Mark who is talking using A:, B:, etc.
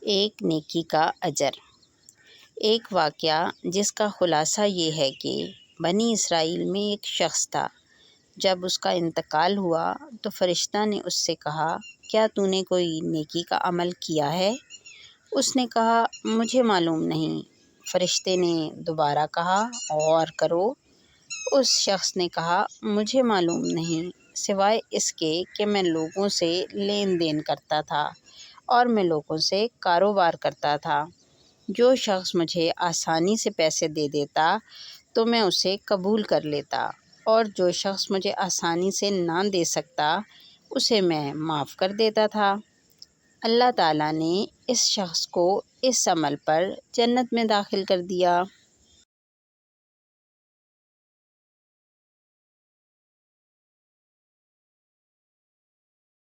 A: ایک نیکی کا اجر۔ ایک واقعہ جس کا خلاصہ یہ ہے کہ بنی اسرائیل میں ایک شخص تھا۔ جب اس کا انتقال ہوا تو فرشتہ نے اس سے کہا، کیا تو نے کوئی نیکی کا عمل کیا ہے؟ اس نے کہا، مجھے معلوم نہیں۔ فرشتے نے دوبارہ کہا، غور کرو۔ اس شخص نے کہا، مجھے معلوم نہیں، سوائے اس کے کہ میں لوگوں سے لین دین کرتا تھا اور میں لوگوں سے کاروبار کرتا تھا۔ جو شخص مجھے آسانی سے پیسے دے دیتا تو میں اسے قبول کر لیتا، اور جو شخص مجھے آسانی سے نہ دے سکتا اسے میں معاف کر دیتا تھا۔ اللہ تعالیٰ نے اس شخص کو اس عمل پر جنت میں داخل کر دیا۔